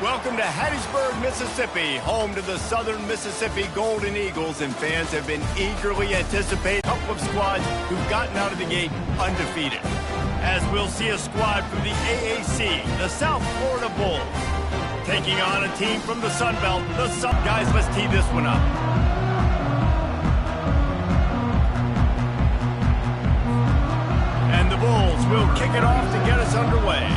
Welcome to Hattiesburg, Mississippi, home to the Southern Mississippi Golden Eagles, and fans have been eagerly anticipating a couple of squads who've gotten out of the gate undefeated. As we'll see a squad from the AAC, the South Florida Bulls, taking on a team from the Sun Belt, the Sun. Guys, let's tee this one up. And the Bulls will kick it off to get us underway.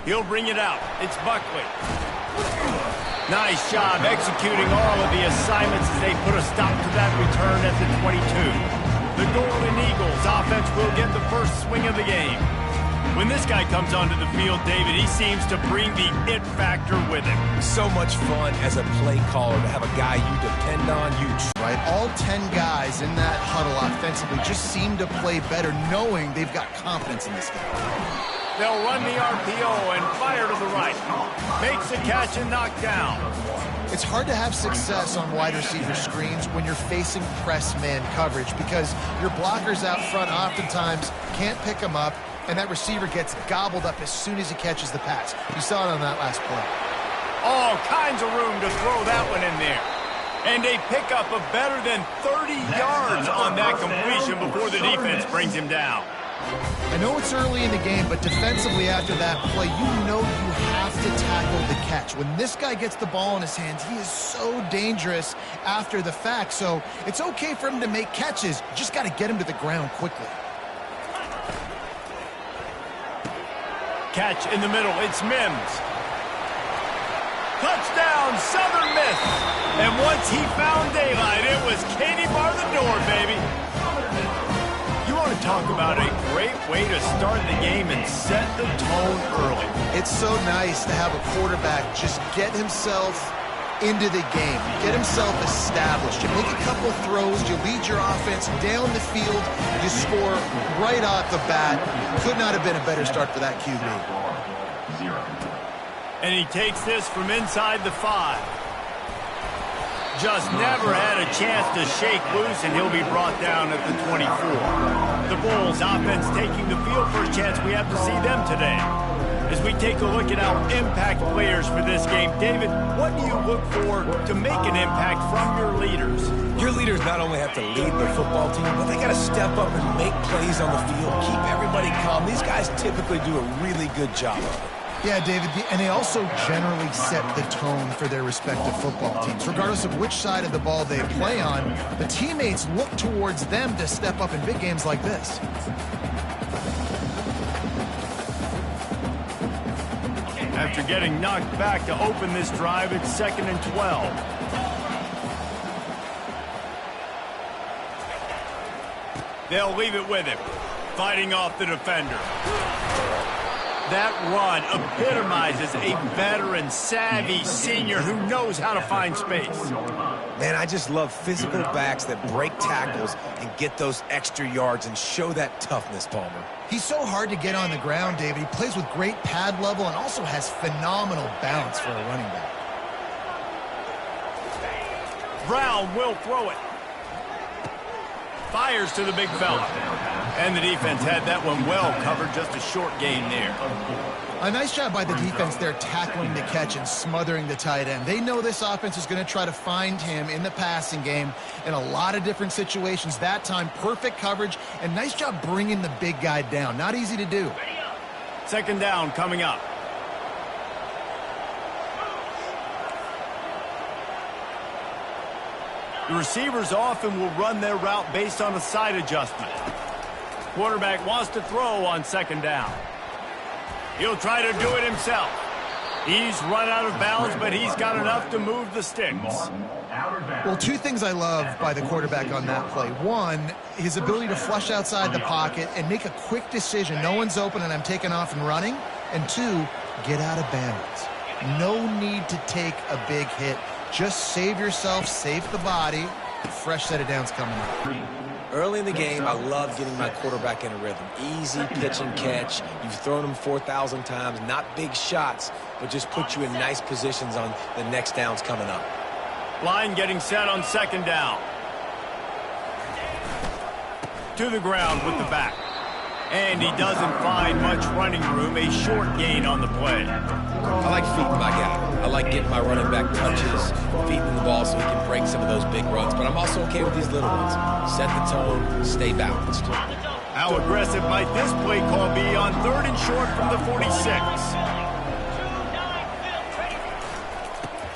He'll bring it out. It's Buckley. Nice job executing all of the assignments as they put a stop to that return at the 22. The Golden Eagles offense will get the first swing of the game. When this guy comes onto the field, David, he seems to bring the it factor with him. So much fun as a play caller to have a guy you depend on, Right, all 10 guys in that huddle offensively just seem to play better knowing they've got confidence in this guy. They'll run the RPO and fire to the right. Makes the catch and knocked down. It's hard to have success on wide receiver screens when you're facing press man coverage because your blockers out front oftentimes can't pick them up, and that receiver gets gobbled up as soon as he catches the pass. You saw it on that last play. All kinds of room to throw that one in there. And a pickup of better than 30 yards on that completion before the defense brings him down. I know it's early in the game, but defensively after that play, you know you have to tackle the catch. When this guy gets the ball in his hands, he is so dangerous after the fact. So it's okay for him to make catches. You just got to get him to the ground quickly. Catch in the middle. It's Mims. Touchdown, Southern Miss. And once he found daylight, it was Katie bar the door, baby. You want to talk about a great way to start the game and set the tone early. It's so nice to have a quarterback just get himself into the game, get himself established. You make a couple throws, you lead your offense down the field, you score right off the bat. Could not have been a better start for that QB. And he takes this from inside the 5. Just never had a chance to shake loose, and he'll be brought down at the 24. The Bulls offense taking the field for a chance. We have to see them today. As we take a look at our impact players for this game, David, what do you look for to make an impact from your leaders? Your leaders not only have to lead the football team, but they got to step up and make plays on the field, keep everybody calm. These guys typically do a really good job of it. Yeah, David, and they also generally set the tone for their respective football teams. Regardless of which side of the ball they play on, the teammates look towards them to step up in big games like this. After getting knocked back to open this drive, it's 2nd and 12. They'll leave it with him, fighting off the defender. That run epitomizes a veteran, savvy senior who knows how to find space. Man, I just love physical backs that break tackles and get those extra yards and show that toughness, Palmer. He's so hard to get on the ground, David. He plays with great pad level and also has phenomenal bounce for a running back. Brown will throw it. Fires to the big fella. And the defense had that one well covered, just a short gain there. A nice job by the defense there tackling the catch and smothering the tight end. They know this offense is going to try to find him in the passing game in a lot of different situations. That time, perfect coverage, and nice job bringing the big guy down. Not easy to do. 2nd down coming up. The receivers often will run their route based on a side adjustment. Quarterback wants to throw on 2nd down. He'll try to do it himself. He's run out of bounds, but he's got enough to move the sticks. Well, 2 things I love by the quarterback on that play. 1, his ability to flush outside the pocket and make a quick decision. No one's open and I'm taking off and running. And 2, get out of bounds. No need to take a big hit. Just save yourself, save the body. Fresh set of downs coming up. Early in the game, I love getting my quarterback in a rhythm. Easy pitch and catch. You've thrown him 4,000 times. Not big shots, but just put you in nice positions on the next downs coming up. Line getting set on 2nd down. To the ground with the back. And he doesn't find much running room, a short gain on the play. I like feeding my guy. I like getting my running back touches, feeding the ball so he can break some of those big runs. But I'm also okay with these little ones. Set the tone, stay balanced. How aggressive might this play call be on 3rd and short from the 46?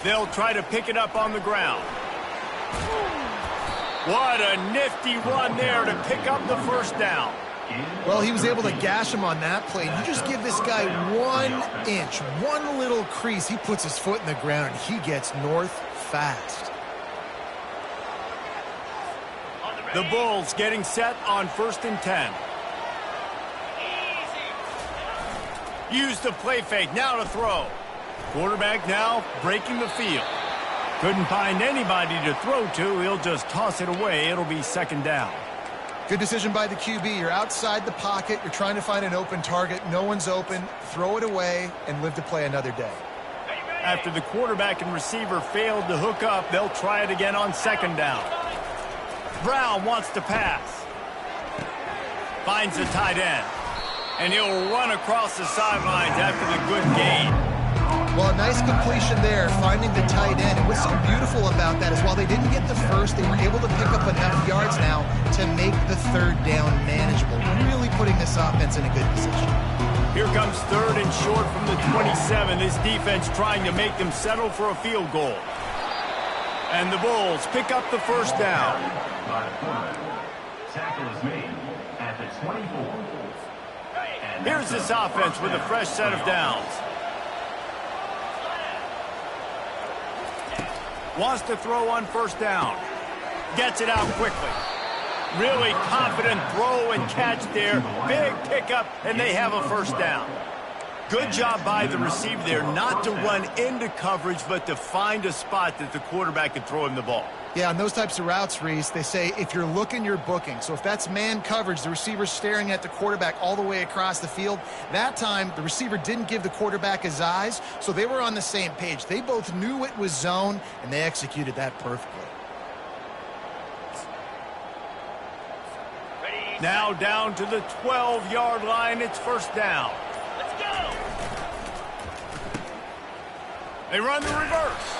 They'll try to pick it up on the ground. What a nifty run there to pick up the first down. Well, he was able to gash him on that play. You just give this guy 1 inch, one little crease. He puts his foot in the ground, and he gets north fast. The Bulls getting set on 1st and 10. Use the play fake, now to throw. Quarterback now breaking the field. Couldn't find anybody to throw to. He'll just toss it away. It'll be 2nd down. Good decision by the QB. You're outside the pocket. You're trying to find an open target. No one's open. Throw it away and live to play another day. After the quarterback and receiver failed to hook up, they'll try it again on 2nd down. Brown wants to pass. Finds the tight end. And he'll run across the sidelines after the good gain. Well, a nice completion there, finding the tight end. And what's so beautiful about that is while they didn't get the first, they were able to pick up enough yards now to make the 3rd down manageable. Really putting this offense in a good position. Here comes 3rd and short from the 27. This defense trying to make them settle for a field goal. And the Bulls pick up the 1st down. Tackle is made at the 24. Here's this offense with a fresh set of downs. Wants to throw on 1st down. Gets it out quickly. Really confident throw and catch there. Big pickup, and they have a 1st down. Good job by the receiver there not to run into coverage, but to find a spot that the quarterback can throw him the ball. Yeah, on those types of routes, Reese, they say if you're looking, you're booking. So if that's man coverage, the receiver's staring at the quarterback all the way across the field. That time, the receiver didn't give the quarterback his eyes, so they were on the same page. They both knew it was zone, and they executed that perfectly. Now down to the 12-yard line. It's 1st down. Let's go! They run the reverse.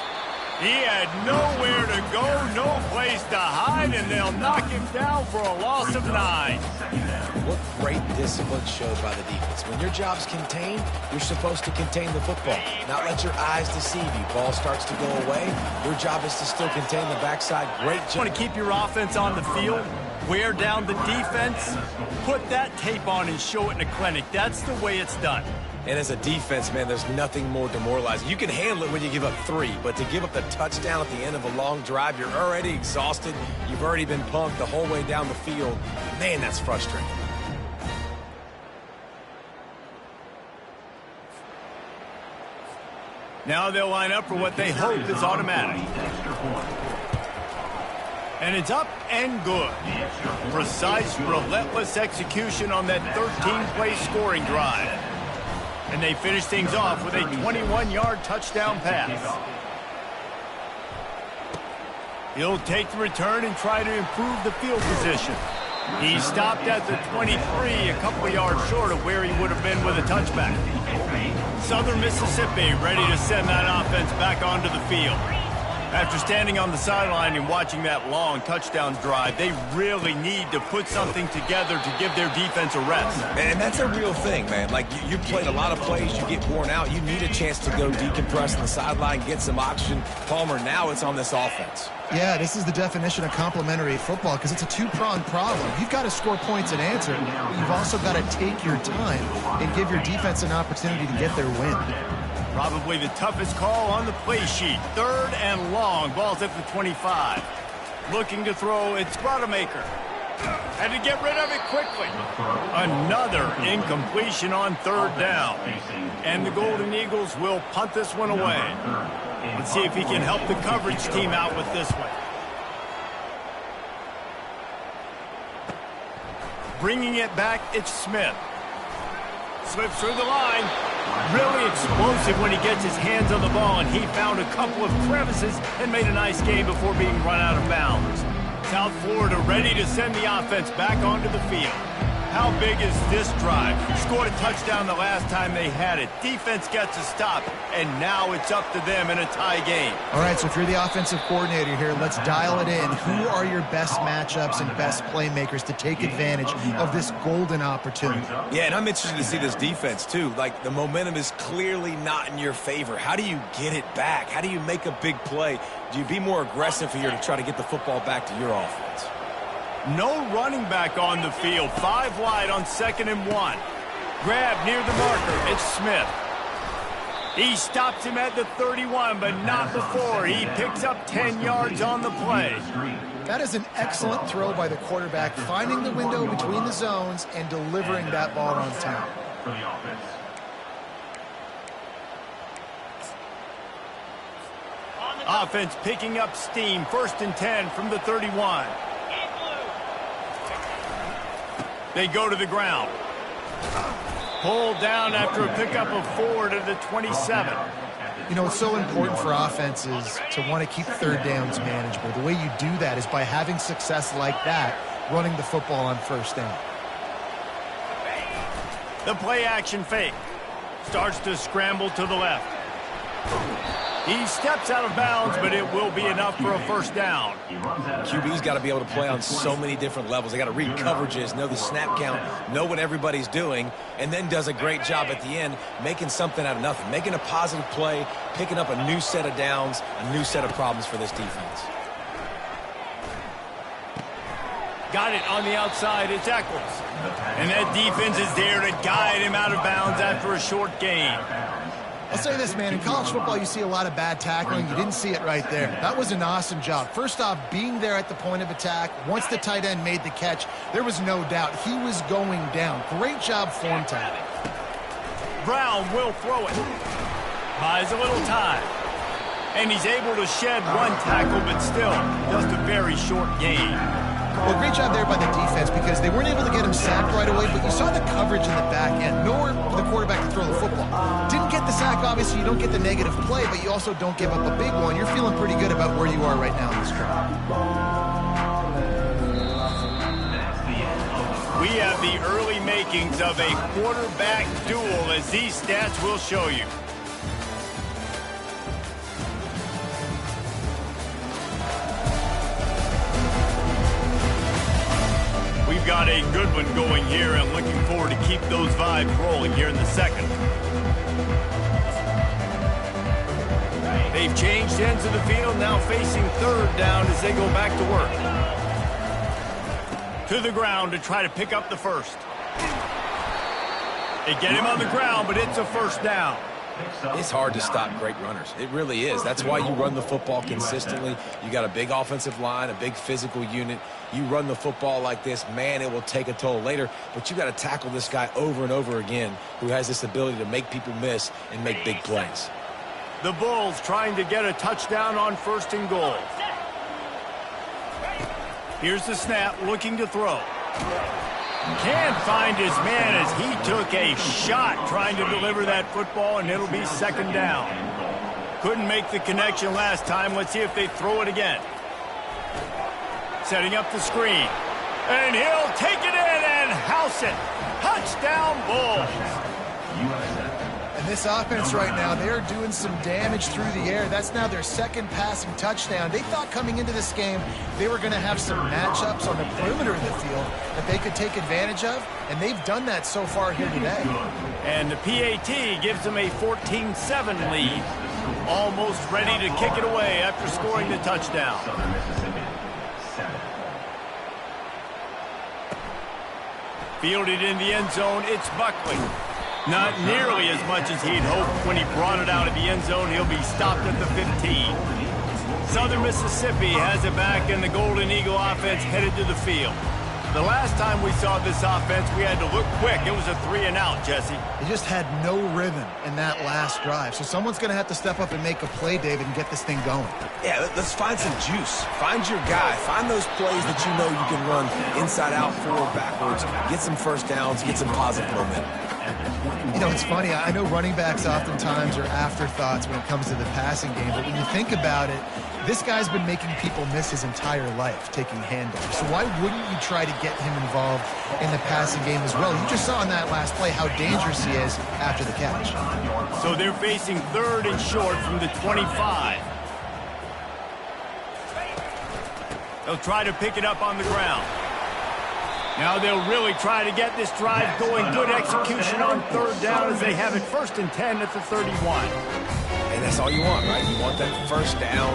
He had nowhere to go, no place to hide, and they'll knock him down for a loss of 9. What great discipline showed by the defense. When your job's contained, you're supposed to contain the football, not let your eyes deceive you. Ball starts to go away. Your job is to still contain the backside. Great job. You want to keep your offense on the field, wear down the defense, put that tape on and show it in a clinic. That's the way it's done. And as a defense, man, there's nothing more demoralizing. You can handle it when you give up 3, but to give up the touchdown at the end of a long drive, you're already exhausted. You've already been punked the whole way down the field. Man, that's frustrating. Now they'll line up for what they hope is automatic. And it's up and good. Precise, relentless execution on that 13-play scoring drive. And they finish things off with a 21-yard touchdown pass. He'll take the return and try to improve the field position. He stopped at the 23, a couple of yards short of where he would have been with a touchback. Southern Mississippi ready to send that offense back onto the field. After standing on the sideline and watching that long touchdown drive, they really need to put something together to give their defense a rest. Man, that's a real thing, man. Like, you played a lot of plays, you get worn out, you need a chance to go decompress on the sideline, get some oxygen. Palmer, now it's on this offense. Yeah, this is the definition of complementary football because it's a two-pronged problem. You've got to score points and answer, but you've also got to take your time and give your defense an opportunity to get their win. Probably the toughest call on the play sheet. 3rd and long. Ball's at the 25. Looking to throw. It's Rodemaker. Had to get rid of it quickly. Another incompletion on 3rd down. And the Golden Eagles will punt this one away. Let's see if he can help the coverage team out with this one. Bringing it back, it's Smith. Slips through the line. Really explosive when he gets his hands on the ball, and he found a couple of crevices and made a nice game before being run out of bounds. South Florida ready to send the offense back onto the field. How big is this drive? Scored a touchdown the last time they had it. Defense gets a stop, and now it's up to them in a tie game. All right, so if you're the offensive coordinator here, let's dial it in. Who are your best matchups and best playmakers to take advantage of this golden opportunity? Yeah, and I'm interested to see this defense, too. Like, the momentum is clearly not in your favor. How do you get it back? How do you make a big play? Do you be more aggressive here to try to get the football back to your offense? No running back on the field. 5 wide on 2nd and 1. Grab near the marker. It's Smith. He stops him at the 31, but not before. He picks up 10 yards on the play. That is an excellent throw by the quarterback, finding the window between the zones and delivering that ball on time. For the offense. Offense picking up steam. 1st and 10 from the 31. They go to the ground. Pulled down after a pickup of 4 to the 27. You know, it's so important for offenses to want to keep 3rd downs manageable. The way you do that is by having success like that, running the football on 1st down. The play action fake. Starts to scramble to the left. He steps out of bounds, but it will be enough for a 1st down. QB's got to be able to play on so many different levels. They got to read coverages, know the snap count, know what everybody's doing, and then does a great job at the end making something out of nothing, making a positive play, picking up a new set of downs, a new set of problems for this defense. Got it on the outside. It's Eccles. And that defense is there to guide him out of bounds after a short gain. I'll say this, man, in college football you see a lot of bad tackling. You didn't see it right there. That was an awesome job. First off, being there at the point of attack. Once the tight end made the catch, there was no doubt he was going down. Great job form tackling. Brown will throw it. Buys a little time. And he's able to shed 1 tackle, but still just a very short gain. Well, great job there by the defense because they weren't able to get him sacked right away, but you saw the coverage in the back end. Nowhere for the quarterback to throw the football. Didn't get the sack, obviously. You don't get the negative play, but you also don't give up a big one. You're feeling pretty good about where you are right now in this drive. We have the early makings of a quarterback duel, as these stats will show you. We've got a good one going here, and looking forward to keep those vibes rolling here in the 2nd. They've changed ends of the field, now facing 3rd down as they go back to work. To the ground to try to pick up the 1st. They get him on the ground, but it's a 1st down. It's hard to stop great runners. It really is. That's why you run the football consistently. You got a big offensive line, a big physical unit. You run the football like this, man, it will take a toll later. But you got to tackle this guy over and over again who has this ability to make people miss and make big plays. The Bulls trying to get a touchdown on 1st and goal. Here's the snap, looking to throw. Can't find his man as he took a shot trying to deliver that football, and it'll be 2nd down. Couldn't make the connection last time. Let's see if they throw it again. Setting up the screen. And he'll take it in and house it. Touchdown, Bulls. And this offense right now, they're doing some damage through the air. That's now their 2nd passing touchdown. They thought coming into this game they were going to have some matchups on the perimeter of the field that they could take advantage of, and they've done that so far here today. And the PAT gives them a 14-7 lead. Almost ready to kick it away after scoring the touchdown. Fielded in the end zone, it's Buckley. Not nearly as much as he'd hoped when he brought it out of the end zone. He'll be stopped at the 15. Southern Mississippi has it back, and the Golden Eagle offense headed to the field. The last time we saw this offense, we had to look quick. It was a 3-and-out, Jesse. They just had no rhythm in that last drive. So someone's going to have to step up and make a play, David, and get this thing going. Yeah, let's find some juice. Find your guy. Find those plays that you know you can run inside out, forward, backwards. Get some 1st downs. Get some positive momentum. You know, it's funny. I know running backs oftentimes are afterthoughts when it comes to the passing game, but when you think about it, This guy's been making people miss his entire life taking handoffs. So why wouldn't you try to get him involved in the passing game as well? You just saw in that last play how dangerous he is after the catch. So they're facing 3rd and short from the 25. They'll try to pick it up on the ground. Now they'll really try to get this drive going. Good execution on 3rd down as they have it 1st and 10 at the 31. And that's all you want, right? You want that 1st down,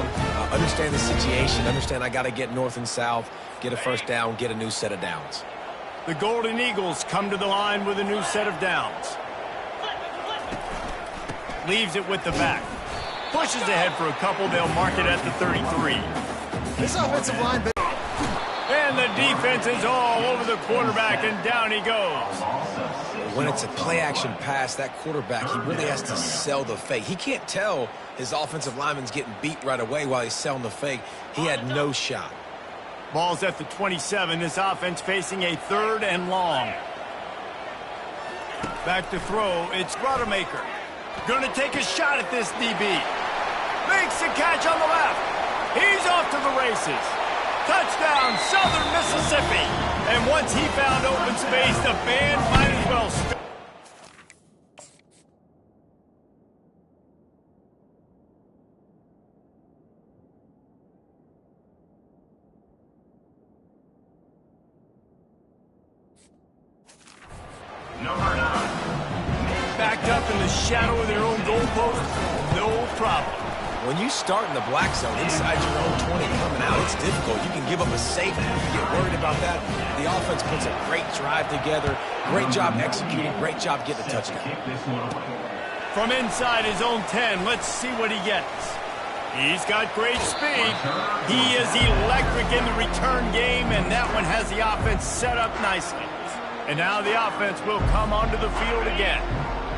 understand the situation, understand I got to get north and south, get a 1st down, get a new set of downs. The Golden Eagles come to the line with a new set of downs. Leaves it with the back. Pushes ahead for a couple. They'll mark it at the 33. This offensive line... And the defense is all over the quarterback, and down he goes. When it's a play-action pass, that quarterback, he really has to sell the fake. He can't tell his offensive lineman's getting beat right away while he's selling the fake. He had no shot. Ball's at the 27. This offense facing a 3rd and long. Back to throw. It's Rodemaker. Going to take a shot at this DB. Makes the catch on the left. He's off to the races. Touchdown, Southern Mississippi. And once he found open space, the band might as well stop. Number 9. Backed up in the shadow of their own goalpost, no problem. When you start in the black zone inside your own 20 coming out, it's difficult. You can give up a safety. You get worried about that. The offense puts a great drive together. Great job executing. Great job getting a touchdown. From inside his own 10, let's see what he gets. He's got great speed. He is electric in the return game, and that one has the offense set up nicely. And now the offense will come onto the field again.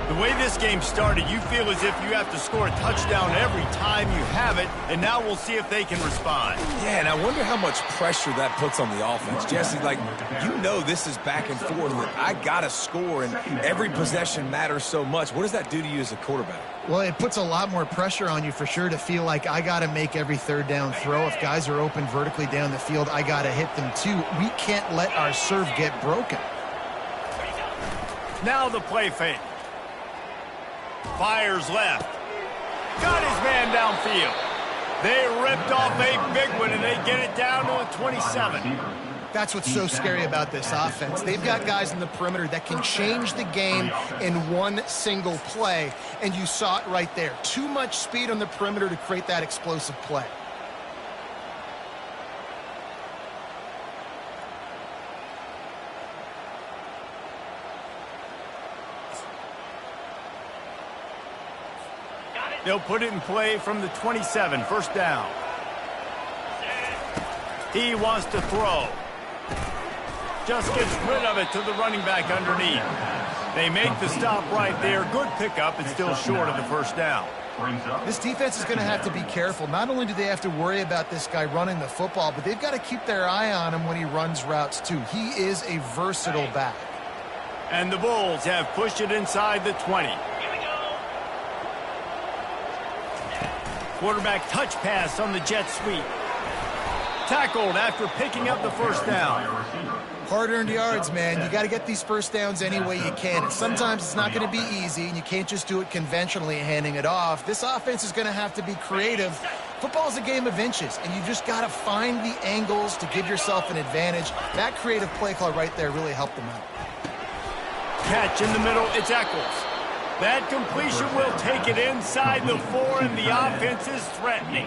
The way this game started, you feel as if you have to score a touchdown every time you have it, and now we'll see if they can respond. Yeah, and I wonder how much pressure that puts on the offense. Jesse, like, you know this is back and forth, and I got to score, and every possession matters so much. What does that do to you as a quarterback? Well, it puts a lot more pressure on you for sure to feel like I got to make every 3rd down throw. If guys are open vertically down the field, I got to hit them too. We can't let our serve get broken. Now the play fake. Fires left. Got his man downfield. They ripped off a big one, and they get it down to a 27. That's what's so scary about this offense. They've got guys in the perimeter that can change the game in one single play, and you saw it right there. Too much speed on the perimeter to create that explosive play. They'll put it in play from the 27, 1st down. He wants to throw. Just gets rid of it to the running back underneath. They make the stop right there. Good pickup. It's still short of the 1st down. This defense is going to have to be careful. Not only do they have to worry about this guy running the football, but they've got to keep their eye on him when he runs routes too. He is a versatile back. And the Bulls have pushed it inside the 20. Quarterback touch pass on the jet sweep. Tackled after picking up the 1st down. Hard-earned yards, man. You got to get these 1st downs any way you can. And sometimes it's not going to be easy, and you can't just do it conventionally handing it off. This offense is going to have to be creative. Football's a game of inches, and you just got to find the angles to give yourself an advantage. That creative play call right there really helped them out. Catch in the middle. It's Eccles. That completion will take it inside the 4, and the offense is threatening.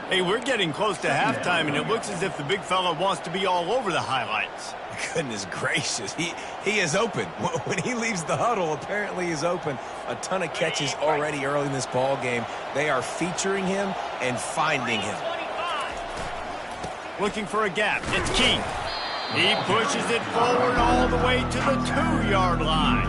Hey, we're getting close to halftime, and it looks as if the big fella wants to be all over the highlights. Goodness gracious, he is open. When he leaves the huddle, apparently he's open. A ton of catches already early in this ball game. They are featuring him and finding him. Looking for a gap. It's Keith. He pushes it forward all the way to the 2-yard line.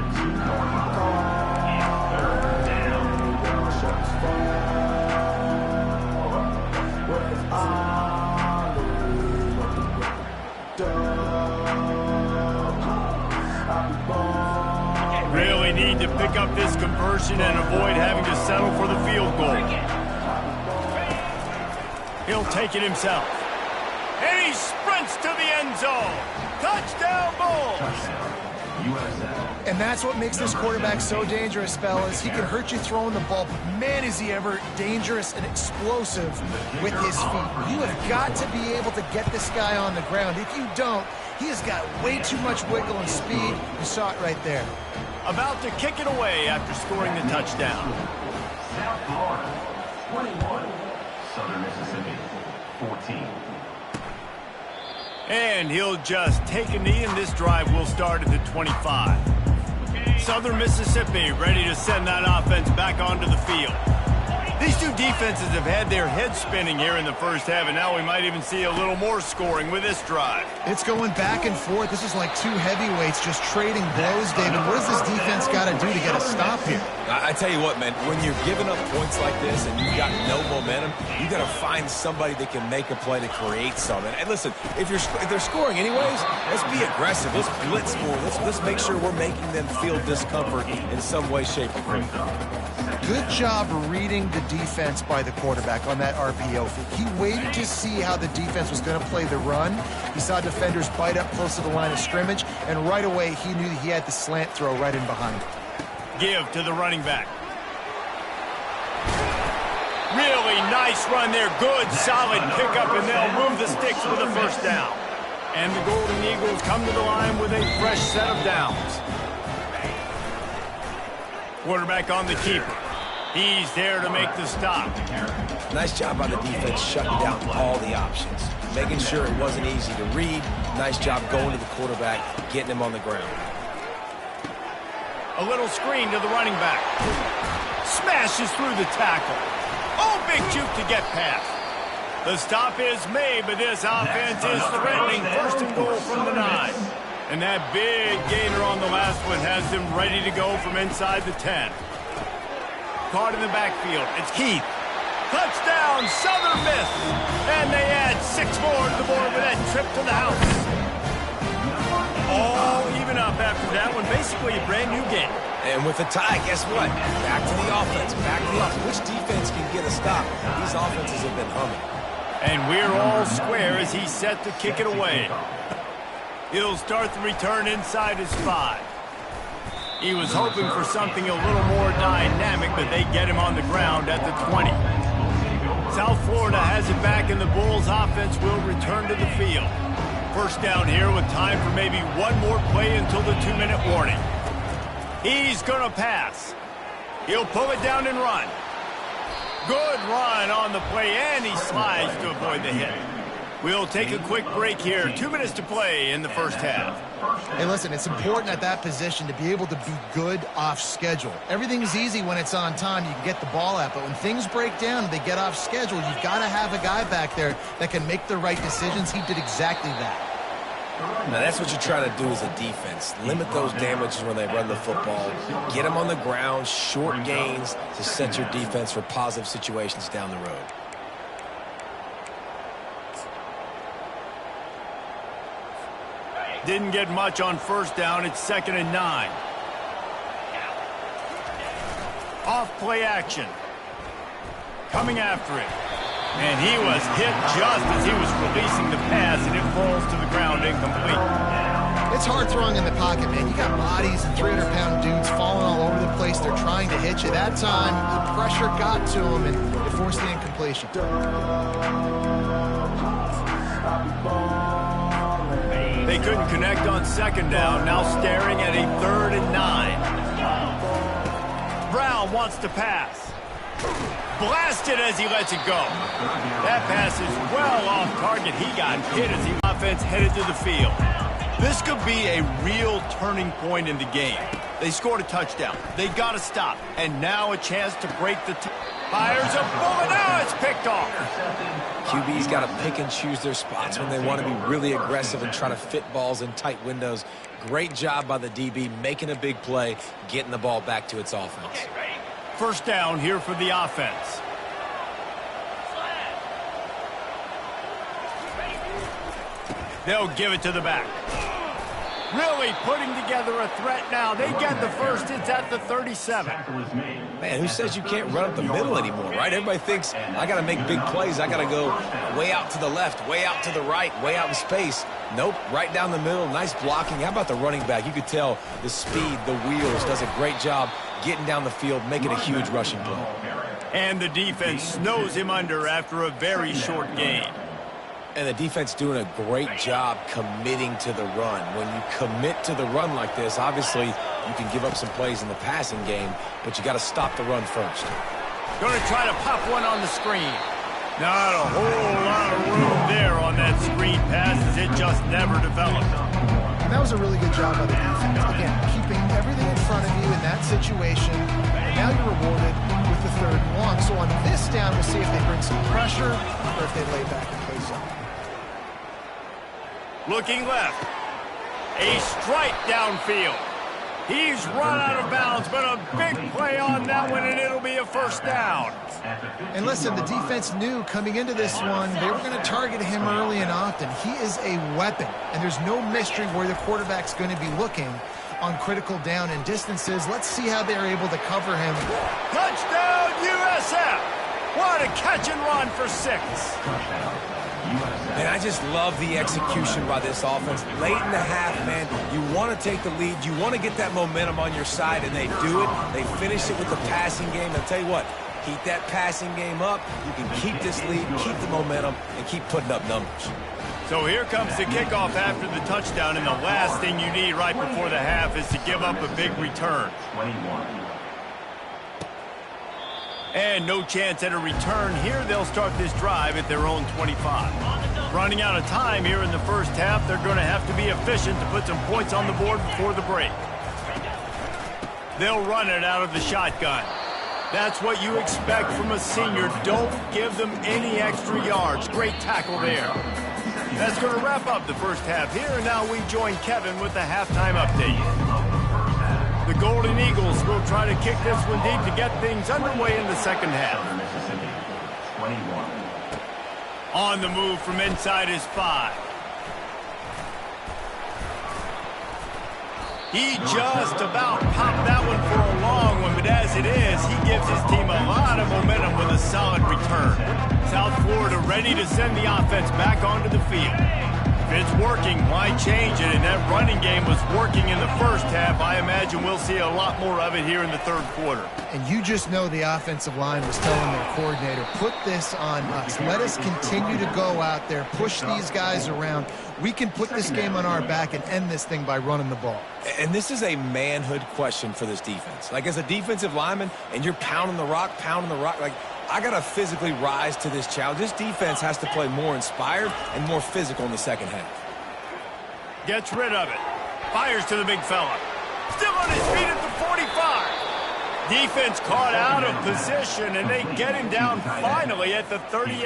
Really need to pick up this conversion and avoid having to settle for the field goal. He'll take it himself. And he sprints to the end zone. Touchdown, Bulls. And that's what makes this quarterback so dangerous, fellas. He can hurt you throwing the ball, but man, is he ever dangerous and explosive with his feet. You have got to be able to get this guy on the ground. If you don't, he has got way too much wiggle and speed. You saw it right there. About to kick it away after scoring the touchdown. South Florida, 21. Southern Mississippi, 14. And he'll just take a knee, and this drive will start at the 25. Southern Mississippi ready to send that offense back onto the field. These two defenses have had their heads spinning here in the first half, and now we might even see a little more scoring with this drive. It's going back and forth. This is like two heavyweights just trading blows, David. What does this defense got to do to get a stop here? I tell you what, man, when you're giving up points like this and you've got no momentum, you got to find somebody that can make a play to create something. And listen, if they're scoring anyways, let's be aggressive. Let's blitz more. Let's make sure we're making them feel discomfort in some way, shape, or form. Good job reading the defense by the quarterback on that RPO feed. He waited to see how the defense was going to play the run. He saw defenders bite up close to the line of scrimmage, and right away he knew that he had the slant throw right in behind. Give to the running back. Really nice run there. Good, solid pickup, and they'll move the sticks with a first down. And the Golden Eagles come to the line with a fresh set of downs. Quarterback on the keeper. He's there to make the stop. Nice job by the defense shutting down all the options. Making sure it wasn't easy to read. Nice job going to the quarterback, getting him on the ground. A little screen to the running back. Smashes through the tackle. Oh, big juke to get past. The stop is made, but this offense is threatening first and goal from the 9. And that big gainer on the last one has them ready to go from inside the 10. Caught in the backfield. It's Keith. Touchdown, Southern Miss. And they add 6 more to the board with that trip to the house. All even up after that one. Basically a brand new game. And with the tie, guess what? Back to the offense. Back to the offense. Which defense can get a stop? These offenses have been humming. And we're all square as he's set to kick it away. He'll start the return inside his 5. He was hoping for something a little more dynamic, but they get him on the ground at the 20. South Florida has it back, and the Bulls offense will return to the field. First down here with time for maybe one more play until the 2-minute warning. He's going to pass. He'll pull it down and run. Good run on the play, and he slides to avoid the hit. We'll take a quick break here. 2 minutes to play in the first half. Hey, listen, it's important at that position to be able to be good off schedule. Everything's easy when it's on time. You can get the ball out. But when things break down and they get off schedule, you've got to have a guy back there that can make the right decisions. He did exactly that. Now, that's what you try to do as a defense. Limit those damages when they run the football. Get them on the ground, short gains to set your defense for positive situations down the road. Didn't get much on first down. It's 2nd and 9. Off play action. Coming after it. And he was hit just as he was releasing the pass, and it falls to the ground incomplete. It's hard throwing in the pocket, man. You got bodies and 300-pound dudes falling all over the place. They're trying to hit you. That time, the pressure got to him, and it forced the incompletion. They couldn't connect on 2nd down. Now staring at a 3rd and 9. Brown wants to pass. Blasted as he lets it go. That pass is well off target. He got hit as the offense headed to the field. This could be a real turning point in the game. They scored a touchdown. They got to stop. And now a chance to break the tie. Fires a bullet. Now it's picked off. QB's got to pick and choose their spots when they want to be really aggressive and try to fit balls in tight windows. Great job by the DB making a big play, getting the ball back to its offense. First down here for the offense. They'll give it to the back. Really putting together a threat now. They get the first. It's at the 37. Man, who says you can't run up the middle anymore, right? Everybody thinks I got to make big plays. I got to go way out to the left, way out to the right, way out in space. Nope, right down the middle. Nice blocking. How about the running back? You could tell the speed, the wheels, does a great job getting down the field, making a huge rushing play. And the defense snows him under after a very short gain. And the defense doing a great job committing to the run. When you commit to the run like this, obviously you can give up some plays in the passing game, but you got to stop the run first. Going to try to pop one on the screen. Not a whole lot of room there on that screen pass as it just never developed. And that was a really good job by the defense. Again, keeping everything in front of you in that situation. And now you're rewarded with the 3rd and long. So on this down, we'll see if they bring some pressure or if they lay back and play zone. Looking left. A strike downfield. He's run out of bounds, but a big play on that one, and it'll be a first down. And listen, the defense knew coming into this one, they were going to target him early and often. He is a weapon, and there's no mystery where the quarterback's going to be looking on critical down and distances. Let's see how they're able to cover him. Touchdown, USF! What a catch and run for 6. And I just love the execution by this offense. Late in the half, man, you want to take the lead. You want to get that momentum on your side, and they do it. They finish it with the passing game. I'll tell you what, keep that passing game up. You can keep this lead, keep the momentum, and keep putting up numbers. So here comes the kickoff after the touchdown, and the last thing you need right before the half is to give up a big return. 21. And no chance at a return here. They'll start this drive at their own 25. Running out of time here in the first half, they're going to have to be efficient to put some points on the board before the break. They'll run it out of the shotgun. That's what you expect from a senior. Don't give them any extra yards. Great tackle there. That's going to wrap up the first half here, and now we join Kevin with the halftime update. The Golden Eagles will try to kick this one deep to get things underway in the second half. Mississippi. 21. On the move from inside his 5. He just about popped that one for a long one, but as it is, he gives his team a lot of momentum with a solid return. South Florida ready to send the offense back onto the field. If it's working, why change it? And that running game was working in the first half. I imagine we'll see a lot more of it here in the third quarter. And you just know the offensive line was telling their coordinator, put this on us. Let us continue to go out there, push these guys around. We can put this game on our back and end this thing by running the ball. And this is a manhood question for this defense. Like, as a defensive lineman, and you're pounding the rock, like, I got to physically rise to this challenge. This defense has to play more inspired and more physical in the second half. Gets rid of it. Fires to the big fella. Still on his feet at the 45. Defense caught out of position, and they get him down finally at the 38.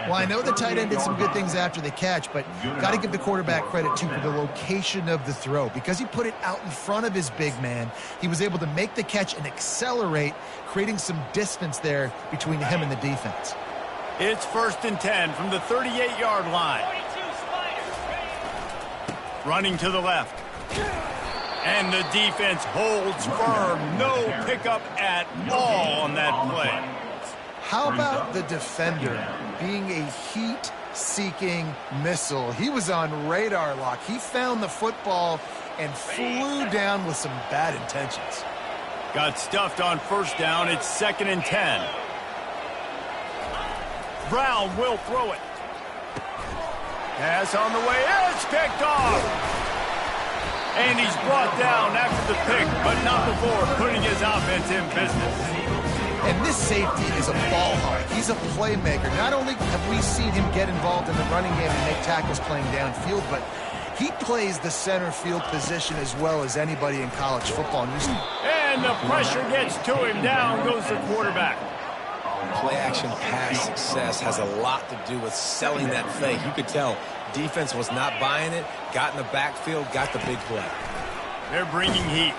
Well, I know the tight end did some good things after the catch, but got to give the quarterback credit, too, for the location of the throw. Because he put it out in front of his big man, he was able to make the catch and accelerate, creating some distance there between him and the defense. It's 1st and 10 from the 38-yard line. Running to the left. And the defense holds firm. No pickup at all on that play. How about the defender being a heat-seeking missile? He was on radar lock. He found the football and flew down with some bad intentions. Got stuffed on 1st down. It's 2nd and 10. Brown will throw it. Pass on the way. It's picked off. And he's brought down after the pick, but not before putting his offense in business. And this safety is a ball hawk. He's a playmaker. Not only have we seen him get involved in the running game and make tackles playing downfield, but he plays the center field position as well as anybody in college football. And the pressure gets to him. Down goes the quarterback. Play-action pass success has a lot to do with selling that fake. You could tell defense was not buying it, got in the backfield, got the big play. They're bringing heat.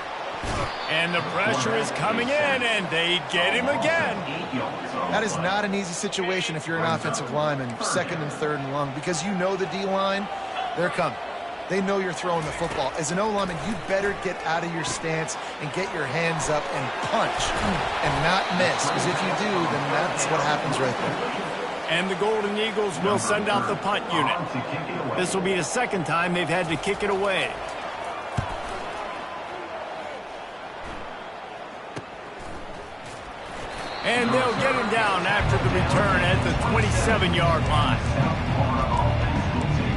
And the pressure is coming in, and they get him again. That is not an easy situation if you're an offensive lineman, 2nd and 3rd and long, because you know the D-line, they're coming. They know you're throwing the football. As an O-lineman, you better get out of your stance and get your hands up and punch and not miss. Because if you do, then that's what happens right there. And the Golden Eagles will send out the punt unit. This will be the second time they've had to kick it away. And they'll get him down after the return at the 27-yard line.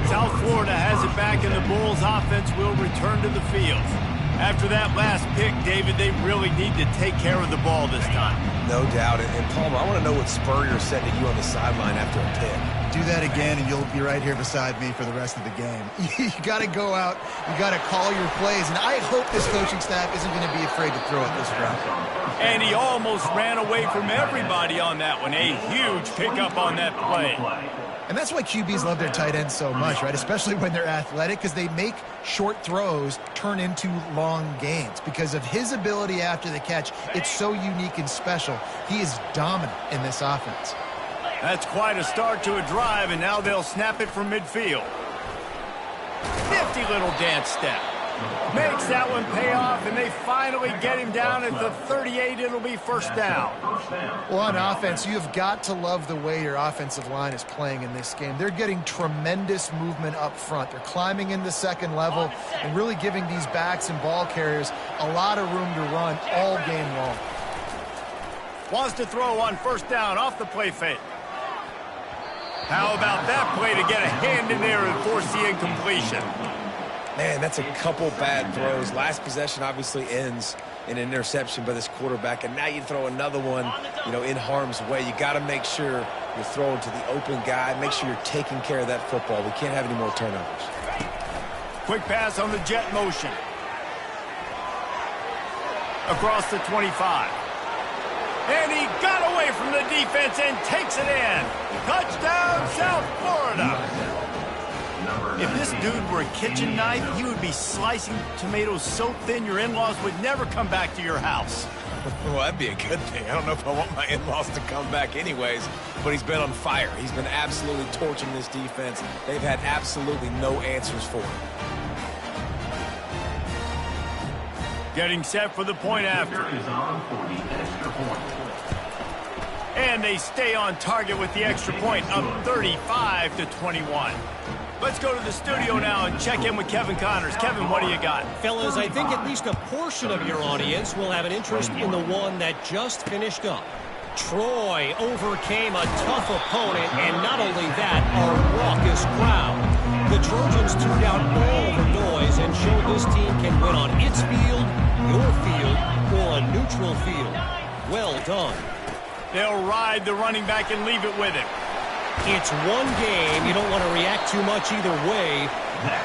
South Florida has it back, and the Bulls offense will return to the field. After that last pick, David, they really need to take care of the ball this time. No doubt. And Palmer, I want to know what Spurrier said to you on the sideline after a pick. Do that again, and you'll be right here beside me for the rest of the game. You got to go out. You got to call your plays. And I hope this coaching staff isn't going to be afraid to throw it this route. And he almost ran away from everybody on that one. A huge pickup on that play. And that's why QBs love their tight ends so much, right? Especially when they're athletic, because they make short throws turn into long gains. Because of his ability after the catch, it's so unique and special. He is dominant in this offense. That's quite a start to a drive, and now they'll snap it from midfield. Nifty little dance step. Makes that one pay off, and they finally get him down at the 38. It'll be first down. Well, on offense, you have got to love the way your offensive line is playing in this game. They're getting tremendous movement up front. They're climbing in the second level and really giving these backs and ball carriers a lot of room to run all game long. Wants to throw on first down off the play fake. How about that play to get a hand in there and force the incompletion? Man, that's a couple bad throws. Last possession obviously ends in an interception by this quarterback, and now you throw another one, in harm's way. You got to make sure you're throwing to the open guy. Make sure you're taking care of that football. We can't have any more turnovers. Quick pass on the jet motion. Across the 25. And he got away from the defense and takes it in. Touchdown, South Florida. If this dude were a kitchen knife, he would be slicing tomatoes so thin your in-laws would never come back to your house. Well, that'd be a good thing. I don't know if I want my in-laws to come back anyways, but he's been on fire. He's been absolutely torching this defense. They've had absolutely no answers for him. Getting set for the point after. And they stay on target with the extra point, up 35-21. Let's go to the studio now and check in with Kevin Connors. Kevin, what do you got? Fellas, I think at least a portion of your audience will have an interest in the one that just finished up. Troy overcame a tough opponent, and not only that, a raucous crowd. The Trojans tuned out all the noise and showed this team can win on its field, your field, or a neutral field. Well done. They'll ride the running back and leave it with him. It's one game. You don't want to react too much either way,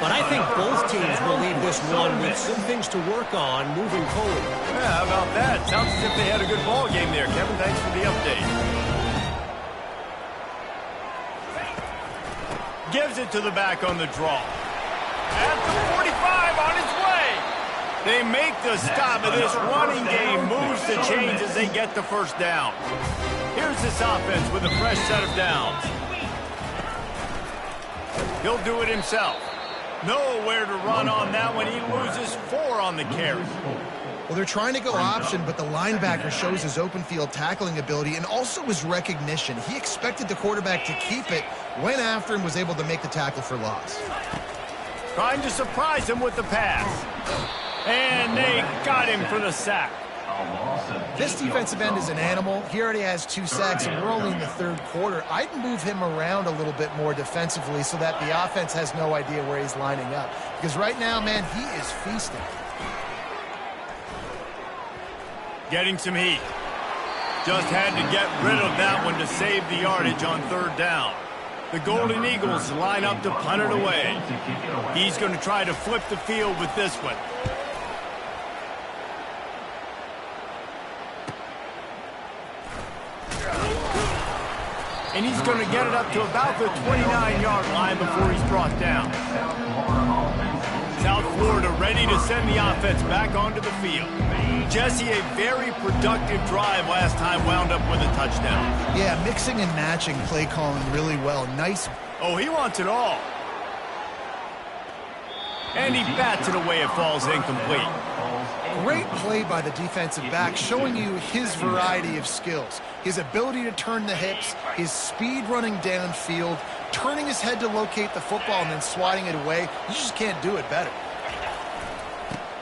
but I think both teams will leave this one with some things to work on moving forward. Yeah, how about that? Sounds as if they had a good ball game there. Kevin, thanks for the update. Gives it to the back on the draw. At the 45 on his way. They make the stop of this running game. Moves the chains as they get the first down. Here's this offense with a fresh set of downs. He'll do it himself. Nowhere to run on that one. He loses 4 on the carry. Well, they're trying to go option, but the linebacker shows his open field tackling ability and also his recognition. He expected the quarterback to keep it, went after him, was able to make the tackle for loss. Trying to surprise him with the pass. And they got him for the sack. This defensive end is an animal. He already has 2 sacks, and we're only in the third quarter. I'd move him around a little bit more defensively so that the offense has no idea where he's lining up. Because right now, man, he is feasting. Getting some heat. Just had to get rid of that one to save the yardage on third down. The Golden Eagles line up to punt it away. He's going to try to flip the field with this one. And he's going to get it up to about the 29-yard line before he's brought down. South Florida ready to send the offense back onto the field. Jesse, a very productive drive last time wound up with a touchdown. Yeah, mixing and matching play calling really well. Nice. Oh, he wants it all. And he bats it away. It falls incomplete. Great play by the defensive back, showing you his variety of skills. His ability to turn the hips, his speed running downfield, turning his head to locate the football and then swatting it away. You just can't do it better.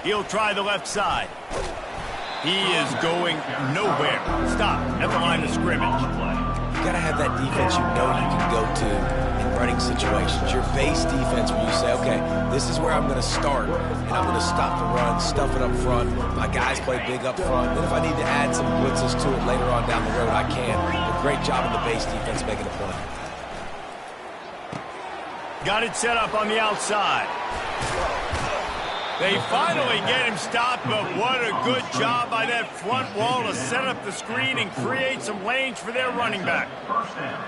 He'll try the left side. He is going nowhere. Stop at the line of scrimmage. You got to have that defense you know you can go to in running situations. Your base defense where you say, okay, this is where I'm going to start, and I'm going to stop the run, stuff it up front. My guys play big up front. Then if I need to add some blitzes to it later on down the road, I can. But great job in the base defense making a play. Got it set up on the outside. They finally get him stopped, but what a good job by that front wall to set up the screen and create some lanes for their running back.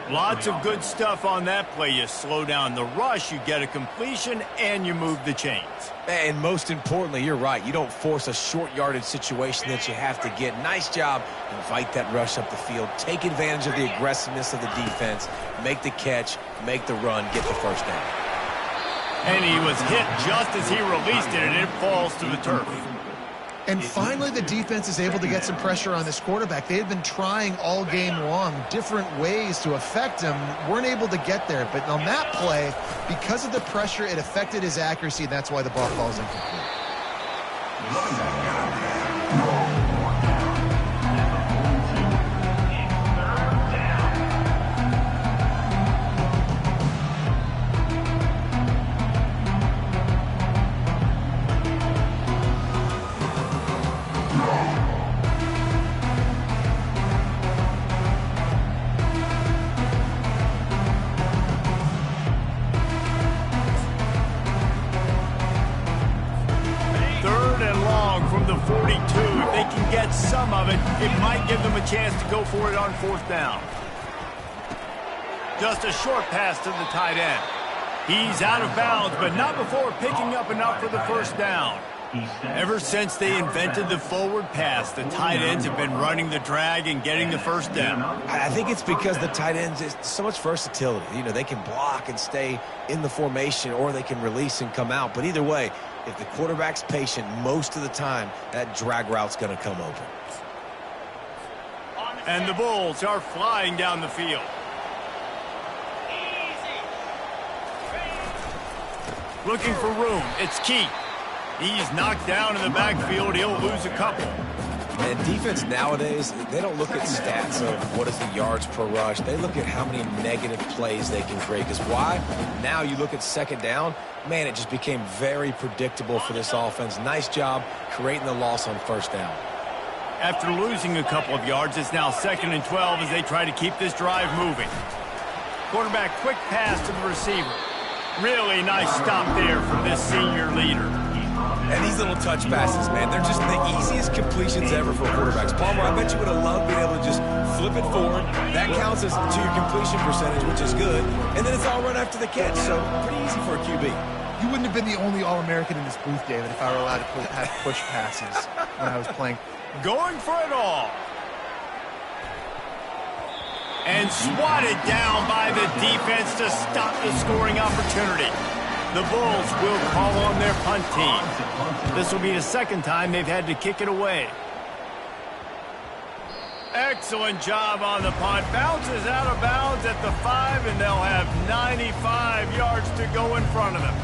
Lots of good stuff on that play. You slow down the rush, you get a completion, and you move the chains. And most importantly, you're right. You don't force a short yardage situation that you have to get. Nice job. Invite that rush up the field. Take advantage of the aggressiveness of the defense. Make the catch, make the run, get the first down. And he was hit just as he released it, and it falls to the turf. And finally, the defense is able to get some pressure on this quarterback. They had been trying all game long different ways to affect him, weren't able to get there. But on that play, because of the pressure, it affected his accuracy, and that's why the ball falls incomplete. Some of it, it might give them a chance to go for it on fourth down. Just a short pass to the tight end. He's out of bounds, but not before picking up enough for the first down. Ever since they invented the forward pass, the tight ends have been running the drag and getting the first down. I think it's because the tight ends is so much versatility. You know, they can block and stay in the formation, or they can release and come out. But either way, if the quarterback's patient most of the time, that drag route's going to come open. And the Bulls are flying down the field. Looking for room. It's Key. He's knocked down in the backfield. He'll lose a couple. And defense nowadays, they don't look at stats of what is the yards per rush. They look at how many negative plays they can create. Because why? Now you look at second down, man, it just became very predictable for this offense. Nice job creating the loss on first down. After losing a couple of yards, it's now 2nd and 12 as they try to keep this drive moving. Quarterback quick pass to the receiver. Really nice stop there from this senior leader. And these little touch passes, man, they're just the easiest completions ever for quarterbacks. Palmer, I bet you would have loved being able to just flip it forward. That counts as to your completion percentage, which is good. And then it's all run after the catch, so pretty easy for a QB. You wouldn't have been the only All-American in this booth, David, if I were allowed to have push passes when I was playing. Going for it all. And swatted down by the defense to stop the scoring opportunity. The Bulls will call on their punt team. This will be the second time they've had to kick it away. Excellent job on the punt. Bounces out of bounds at the 5, and they'll have 95 yards to go in front of them.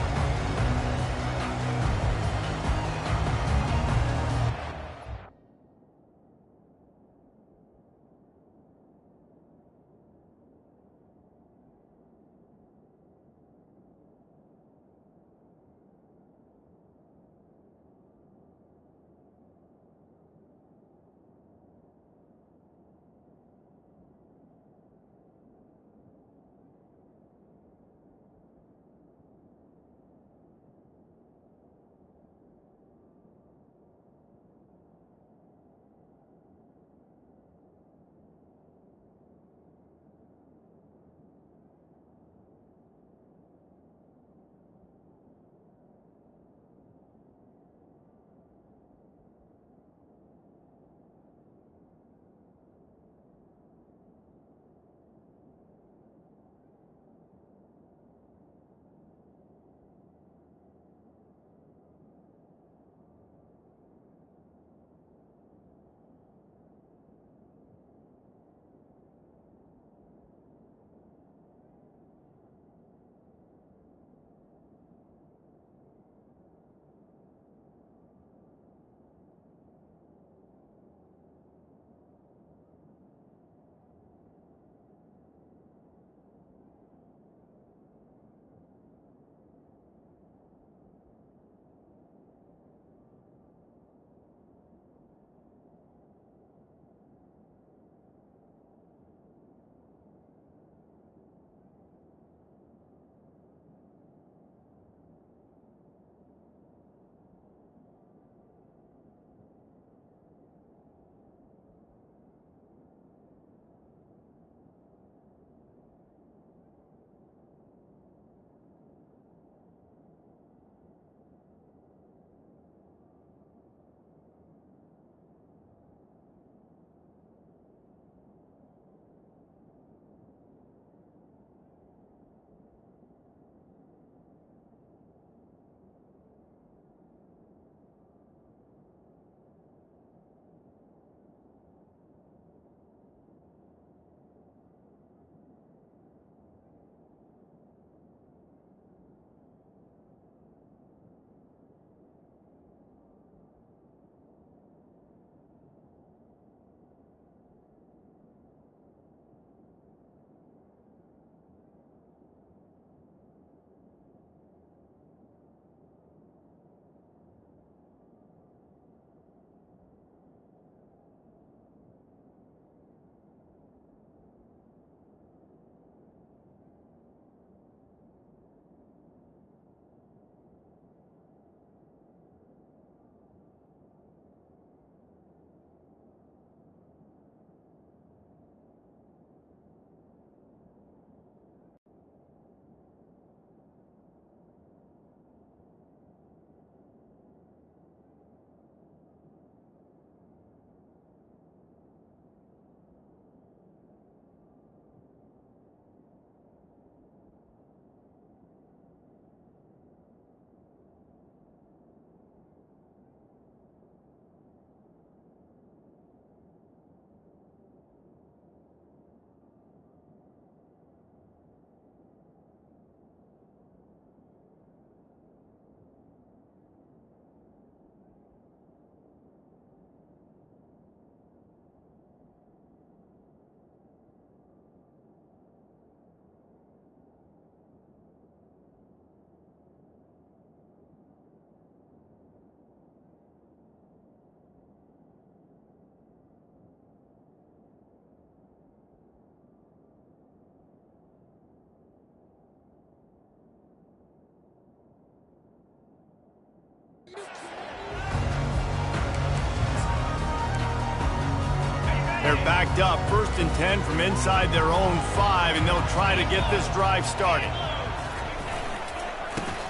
They're backed up 1st and 10 from inside their own 5, and they'll try to get this drive started.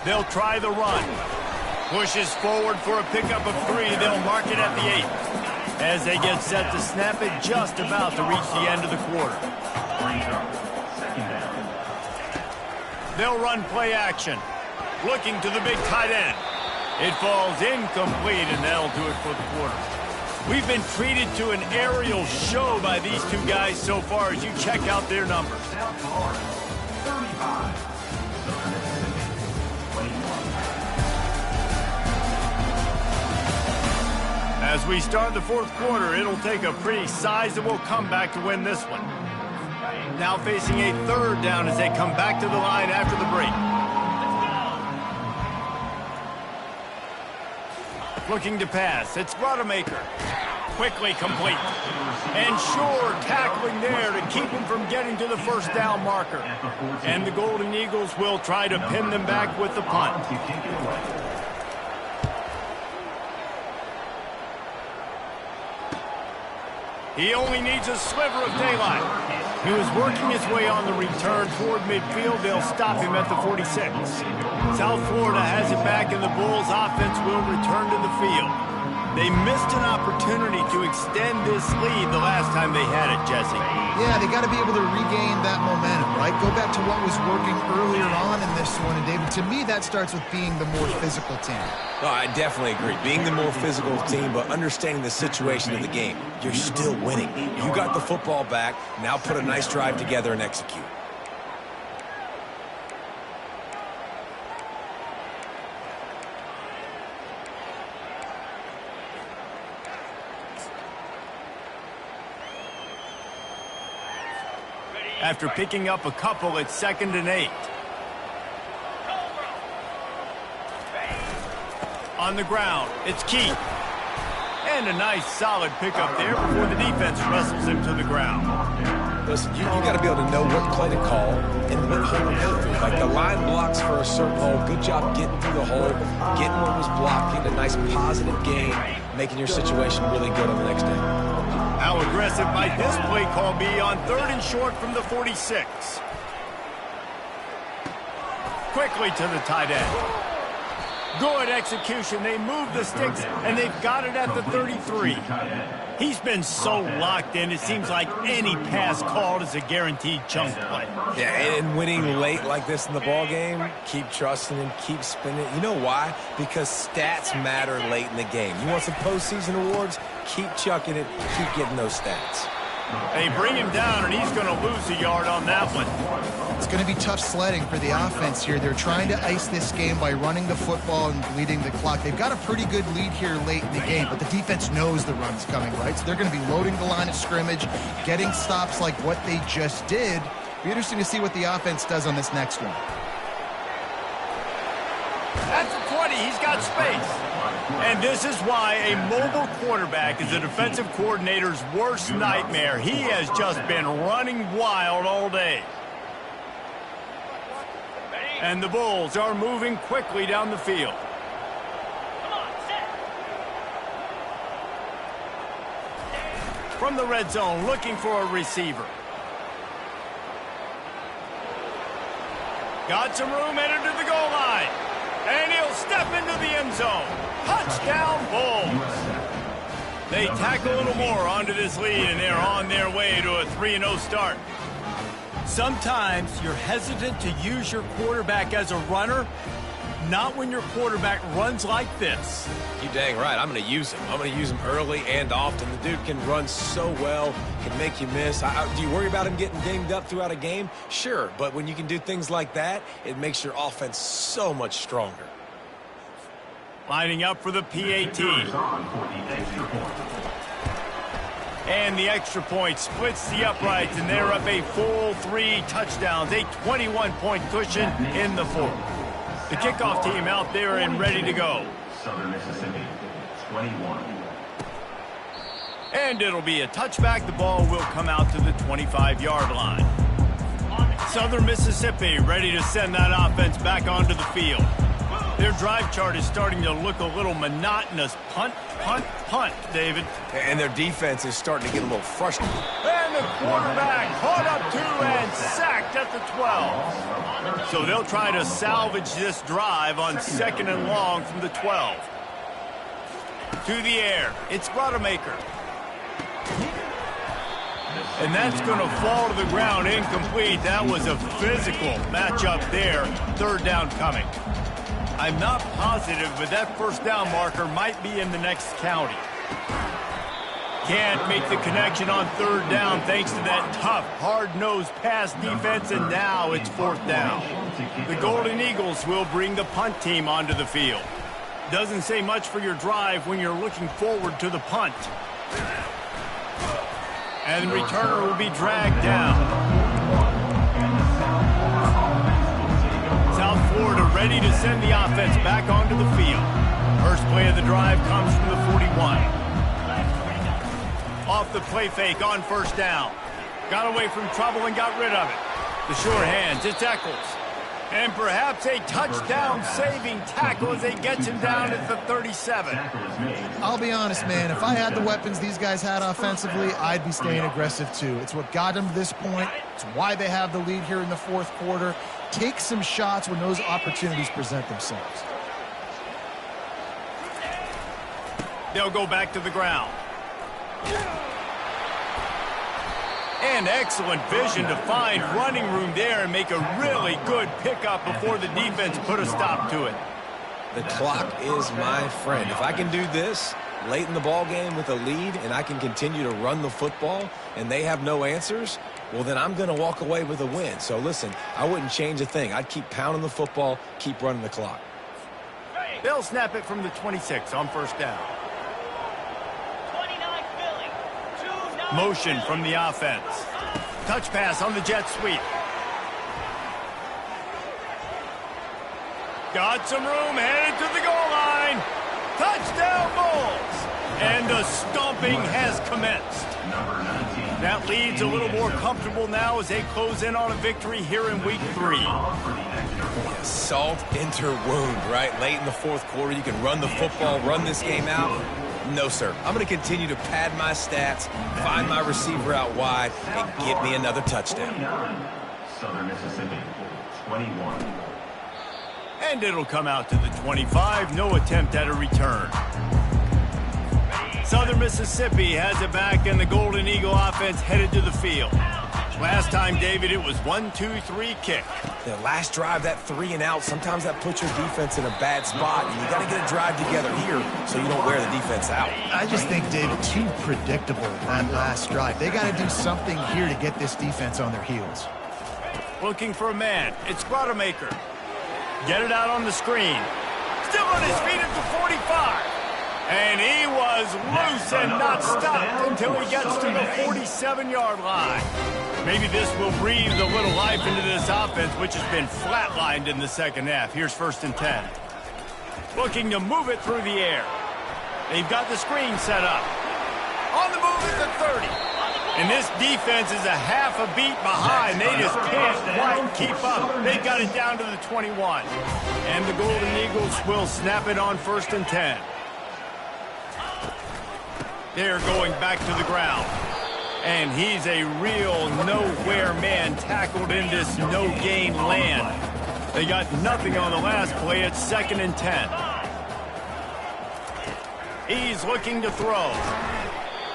They'll try the run. Pushes forward for a pickup of 3. They'll mark it at the 8. As they get set to snap it, just about to reach the end of the quarter. They'll run play action. Looking to the big tight end. It falls incomplete, and that'll do it for the quarter. We've been treated to an aerial show by these two guys so far as you check out their numbers. As we start the 4th quarter, it'll take a pretty sizable comeback to win this one. Now facing a 3rd down as they come back to the line after the break. Looking to pass. It's Rodemaker. Quickly complete. And sure tackling there to keep him from getting to the 1st down marker. And the Golden Eagles will try to pin them back with the punt. He only needs a sliver of daylight. He was working his way on the return toward midfield. They'll stop him at the 46. South Florida has it back, and the Bulls offense will return to the field. They missed an opportunity to extend this lead the last time they had it, Jesse. Yeah, they got to be able to regain that momentum, right? Go back to what was working earlier on in this one. And, David, to me, that starts with being the more physical team. Oh, I definitely agree. Being the more physical team, but understanding the situation of the game. You're still winning. You got the football back. Now put a nice drive together and execute. After picking up a couple, it's 2nd and 8. On the ground, it's Keith. And a nice solid pickup there before the defense wrestles him to the ground. Listen, you got to be able to know what play to call and what hole to go through. Like the line blocks for a certain hole. Good job getting through the hole, getting what was blocked, getting a nice positive gain, making your situation really good on the next down. How aggressive might this play call be on 3rd and short from the 46? Quickly to the tight end. Good execution. They move the sticks, and they've got it at the 33. He's been so locked in, it seems like any pass called is a guaranteed chunk play. Yeah, and winning late like this in the ball game, keep trusting him, keep spinning. You know why? Because stats matter late in the game. You want some postseason awards? Keep chucking it, keep getting those stats. They bring him down, and he's going to lose a yard on that one. It's going to be tough sledding for the offense here. They're trying to ice this game by running the football and bleeding the clock. They've got a pretty good lead here late in the game, but the defense knows the run's coming, right? So they're going to be loading the line of scrimmage, getting stops like what they just did. Be interesting to see what the offense does on this next one. At the 20, he's got space. And this is why a mobile quarterback is a defensive coordinator's worst nightmare. He has just been running wild all day. And the Bulls are moving quickly down the field. From the red zone, looking for a receiver. Got some room, headed to the goal line. And he'll step into the end zone. Touchdown, Bulls. They tack a little more onto this lead, and they're on their way to a 3-0 start. Sometimes you're hesitant to use your quarterback as a runner, not when your quarterback runs like this. You dang right. I'm going to use him. I'm going to use him early and often. The dude can run so well, can make you miss. Do you worry about him getting dinged up throughout a game? Sure, but when you can do things like that, it makes your offense so much stronger. Lining up for the PAT. And the extra point splits the uprights, and they're up a full 3 touchdowns, a 21-point cushion in the fourth. The kickoff team out there and ready to go. Southern Mississippi, 21. And it'll be a touchback. The ball will come out to the 25-yard line. Southern Mississippi ready to send that offense back onto the field. Their drive chart is starting to look a little monotonous. Punt, punt, punt, David. And their defense is starting to get a little frustrated. And the quarterback caught up to and sacked at the 12. So they'll try to salvage this drive on 2nd and long from the 12. To the air. It's Rodemaker. And that's going to fall to the ground incomplete. That was a physical matchup there. 3rd down coming. I'm not positive, but that 1st down marker might be in the next county. Can't make the connection on 3rd down thanks to that tough, hard-nosed pass defense, and now it's 4th down. The Golden Eagles will bring the punt team onto the field. Doesn't say much for your drive when you're looking forward to the punt. And the returner will be dragged down. South Florida ready to send the offense back onto the field. First play of the drive comes from the 41. Off the play fake on 1st down. Got away from trouble and got rid of it. The sure hands, it's Eccles. And perhaps a touchdown-saving tackle as they get him down at the 37. I'll be honest, man. If I had the weapons these guys had offensively, I'd be staying aggressive too. It's what got them to this point. It's why they have the lead here in the 4th quarter. Take some shots when those opportunities present themselves. They'll go back to the ground. And excellent vision to find running room there and make a really good pickup before the defense put a stop to it. The clock is my friend. If I can do this late in the ball game with a lead and I can continue to run the football and they have no answers, well, then I'm going to walk away with a win. So, listen, I wouldn't change a thing. I'd keep pounding the football, keep running the clock. They'll snap it from the 26 on 1st down. Motion from the offense. Touch pass on the jet sweep. Got some room, headed to the goal line. Touchdown Bulls. And the stomping has commenced. That lead's a little more comfortable now as they close in on a victory here in week 3. Salt into wound, right? Late in the 4th quarter, you can run the football, run this game out. No, sir. I'm going to continue to pad my stats, find my receiver out wide, and get me another touchdown. Southern Mississippi, 21. And it'll come out to the 25. No attempt at a return. Southern Mississippi has it back, and the Golden Eagle offense headed to the field. Last time, David, it was 1-2-3 kick. The last drive, that 3 and out, sometimes that puts your defense in a bad spot, and you got to get a drive together here so you don't wear the defense out. I just think, David, too predictable that last drive. They got to do something here to get this defense on their heels. Looking for a man. It's Rodemaker. Get it out on the screen. Still on his feet at the 45. And he was loose and not stopped until he gets to the 47-yard line. Maybe this will breathe a little life into this offense, which has been flatlined in the 2nd half. Here's 1st and 10. Looking to move it through the air. They've got the screen set up. On the move at the 30. And this defense is a half a beat behind. They just can't quite keep up. They've got it down to the 21. And the Golden Eagles will snap it on 1st and 10. They're going back to the ground. And he's a real nowhere man tackled in this no-gain land. They got nothing on the last play. It's 2nd and 10. He's looking to throw.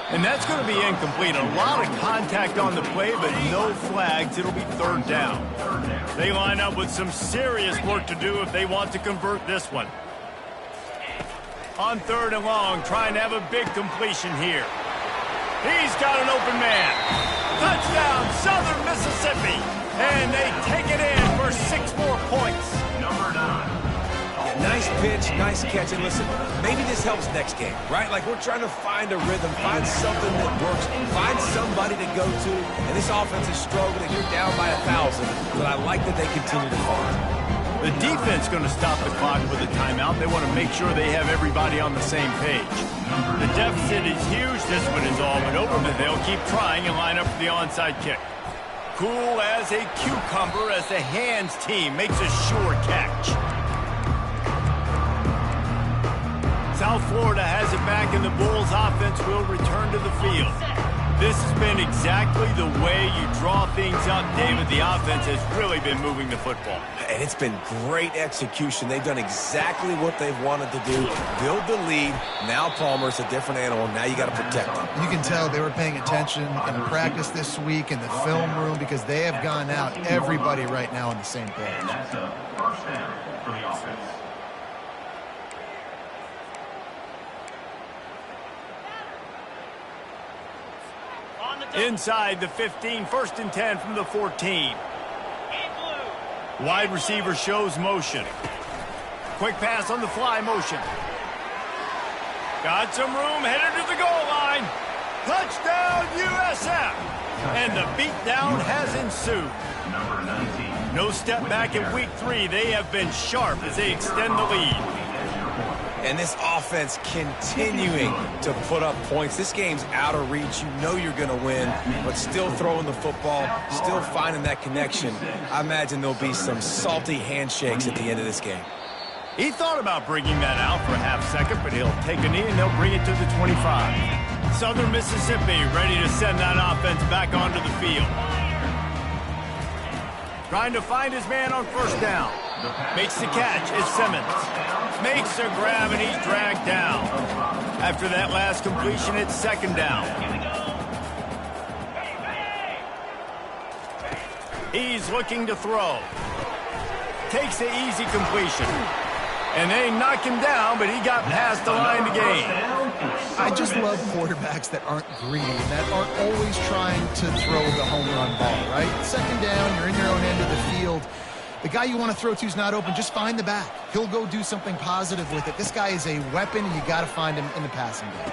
And that's going to be incomplete. A lot of contact on the play, but no flags. It'll be 3rd down. They line up with some serious work to do if they want to convert this one. On 3rd and long, trying to have a big completion here. He's got an open man. Touchdown, Southern Mississippi. And they take it in for 6 more points. Number 9. Nice pitch, nice catch. And listen, maybe this helps next game, right? Like, we're trying to find a rhythm, find something that works, find somebody to go to. And this offense is struggling. You're down by 1,000, but I like that they continue to farm. The defense going to stop the clock with a timeout. They want to make sure they have everybody on the same page. The deficit is huge. This one is all but over, but they'll keep trying and line up for the onside kick. Cool as a cucumber as the hands team makes a sure catch. South Florida has it back, and the Bulls offense will return to the field. This has been exactly the way you draw things up, David. The offense has really been moving the football. And it's been great execution. They've done exactly what they've wanted to do. Build the lead. Now Palmer's a different animal. Now you got to protect him. You can tell they were paying attention in practice this week in the film room because they have gone out, everybody right now on the same page. And that's a first down for the offense. Inside the 15, 1st and 10 from the 14. Wide receiver shows motion. Quick pass on the fly motion. Got some room, headed to the goal line. Touchdown, USF. And the beatdown has ensued. Number 19. No step back in week 3. They have been sharp as they extend the lead. And this offense continuing to put up points. This game's out of reach. You know you're going to win, but still throwing the football, still finding that connection. I imagine there'll be some salty handshakes at the end of this game. He thought about bringing that out for a half second, but he'll take a knee and they'll bring it to the 25. Southern Mississippi ready to send that offense back onto the field. Trying to find his man on first down. Makes the catch. It's Simmons. Makes a grab, and he's dragged down. After that last completion, it's 2nd down. He's looking to throw. Takes the easy completion. And they knock him down, but he got past the line to gain. I just love quarterbacks that aren't greedy and that aren't always trying to throw the home run ball, right? 2nd down, you're in your own end of the field. The guy you want to throw to is not open. Just find the back. He'll go do something positive with it. This guy is a weapon, and you got to find him in the passing game.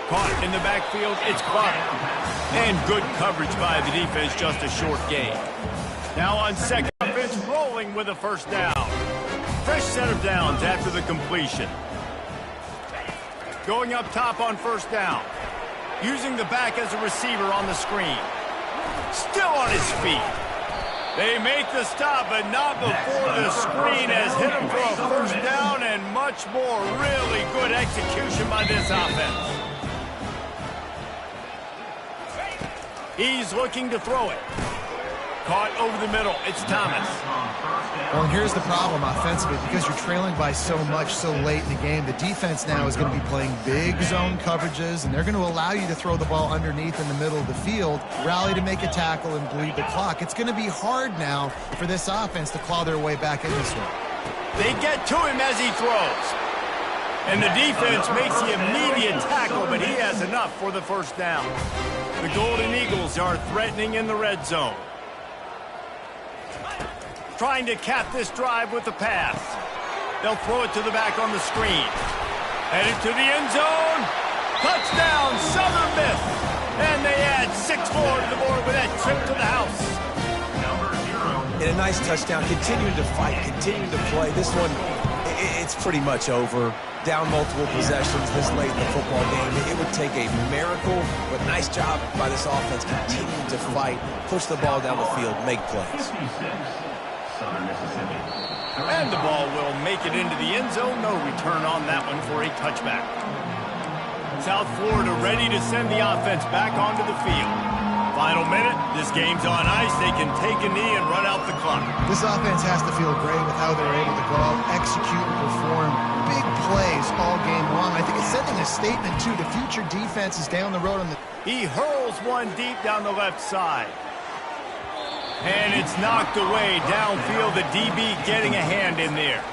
Caught in the backfield, it's caught. And good coverage by the defense, just a short gain. Now on second, offense rolling with a 1st down. Fresh set of downs after the completion. Going up top on 1st down. Using the back as a receiver on the screen. Still on his feet. They make the stop, but not before the screen has hit him for a 1st down and much more. Really good execution by this offense. He's looking to throw it. Caught over the middle. It's Thomas. Well, and here's the problem offensively. Because you're trailing by so much so late in the game, the defense now is going to be playing big zone coverages, and they're going to allow you to throw the ball underneath in the middle of the field, rally to make a tackle, and bleed the clock. It's going to be hard now for this offense to claw their way back in this one. They get to him as he throws. And the defense makes the immediate tackle, but he has enough for the 1st down. The Golden Eagles are threatening in the red zone. Trying to cap this drive with the pass. They'll throw it to the back on the screen. Headed to the end zone. Touchdown, Southern Miss. And they add 6 more to the board with that trip to the house. And a nice touchdown, continuing to fight, continuing to play. This one, it's pretty much over. Down multiple possessions this late in the football game. It would take a miracle, but nice job by this offense continuing to fight, push the ball down the field, make plays. Southern Mississippi. And the ball will make it into the end zone. No return on that one for a touchback. South Florida ready to send the offense back onto the field. Final minute. This game's on ice. They can take a knee and run out the clock. This offense has to feel great with how they're able to go out, execute, and perform big plays all game long. I think it's sending a statement to the future defenses down the road. He hurls one deep down the left side. And it's knocked away downfield. The DB getting a hand in there.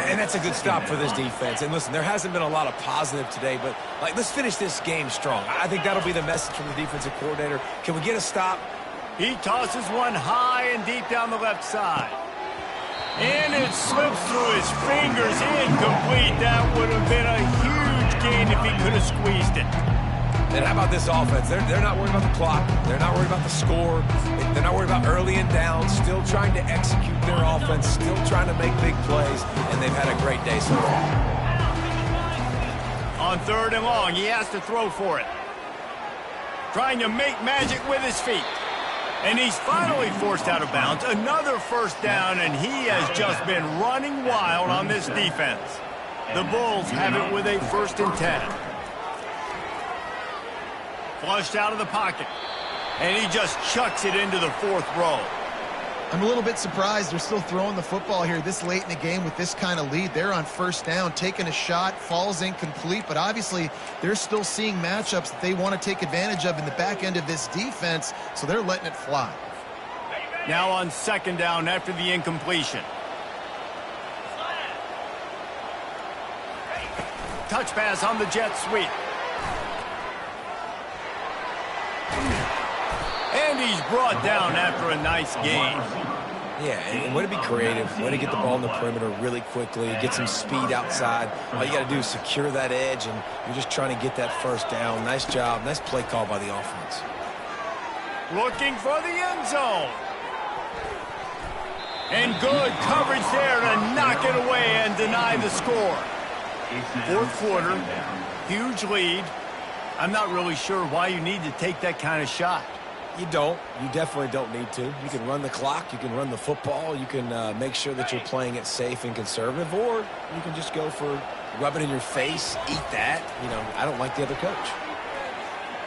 And that's a good stop for this defense. And listen, there hasn't been a lot of positive today, but let's finish this game strong. I think that'll be the message from the defensive coordinator. Can we get a stop? He tosses one high and deep down the left side. And it slips through his fingers. Incomplete. That would have been a huge gain if he could have squeezed it. And how about this offense? They're not worried about the clock. They're not worried about the score. They're not worried about early and down. Still trying to execute their offense. Still trying to make big plays. And they've had a great day so far. On 3rd and long, he has to throw for it. Trying to make magic with his feet. And he's finally forced out of bounds. Another 1st down, and he has just been running wild on this defense. The Bulls have it with a 1st and 10. Flushed out of the pocket. And he just chucks it into the 4th row. I'm a little bit surprised they're still throwing the football here this late in the game with this kind of lead. They're on 1st down, taking a shot, falls incomplete, but obviously they're still seeing matchups that they want to take advantage of in the back end of this defense, so they're letting it fly. Now on 2nd down after the incompletion. Touch pass on the jet sweep. And he's brought down after a nice gain. Yeah, and way to be creative, way to get the ball in the perimeter really quickly, get some speed outside. All you got to do is secure that edge, and you're just trying to get that 1st down. Nice job, nice play call by the offense. Looking for the end zone. And good coverage there to knock it away and deny the score. 4th quarter, huge lead. I'm not really sure why you need to take that kind of shot. You don't. You definitely don't need to. You can run the clock. You can run the football. You can make sure that you're playing it safe and conservative, or you can just go for rub it in your face, eat that. You know, I don't like the other coach.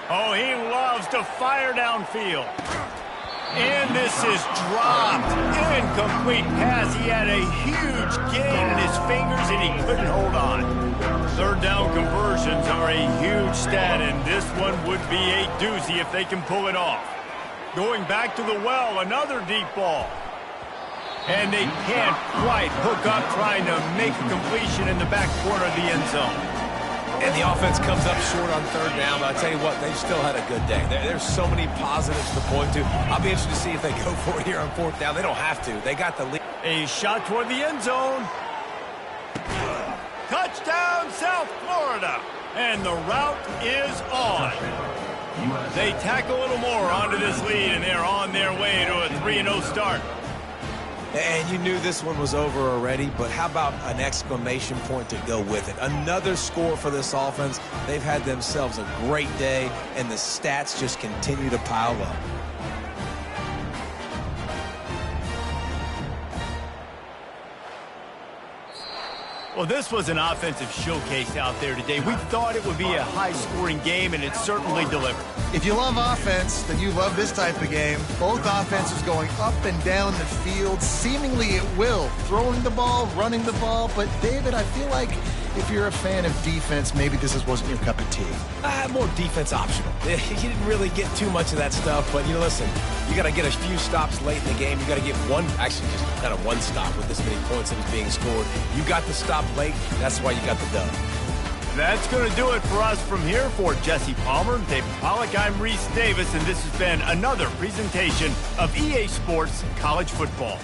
Oh, he loves to fire downfield. And this is dropped. Incomplete pass. He had a huge gain in his fingers, and he couldn't hold on. 3rd down conversions are a huge stat, and this one would be a doozy if they can pull it off. Going back to the well, another deep ball. And they can't quite hook up trying to make a completion in the back corner of the end zone. And the offense comes up short on 3rd down, but I'll tell you what, they've still had a good day. There's so many positives to point to. I'll be interested to see if they go for it here on 4th down. They don't have to. They got the lead. A shot toward the end zone. Touchdown, South Florida. And the route is on. They tack a little more onto this lead, and they're on their way to a 3-0 start. And you knew this one was over already, but how about an exclamation point to go with it? Another score for this offense. They've had themselves a great day, and the stats just continue to pile up. Well, this was an offensive showcase out there today. We thought it would be a high-scoring game, and it certainly delivered. If you love offense, then you love this type of game. Both offenses going up and down the field, seemingly at will, throwing the ball, running the ball. But, David, I feel like if you're a fan of defense, maybe this wasn't your cup of tea. More defense optional. You didn't really get too much of that stuff, but, listen, you got to get a few stops late in the game. You got to get actually just kind of one stop with this many points that is being scored. You got the stop late. That's why you got the dub. That's going to do it for us from here. For Jesse Palmer, David Pollack, I'm Reese Davis, and this has been another presentation of EA Sports College Football.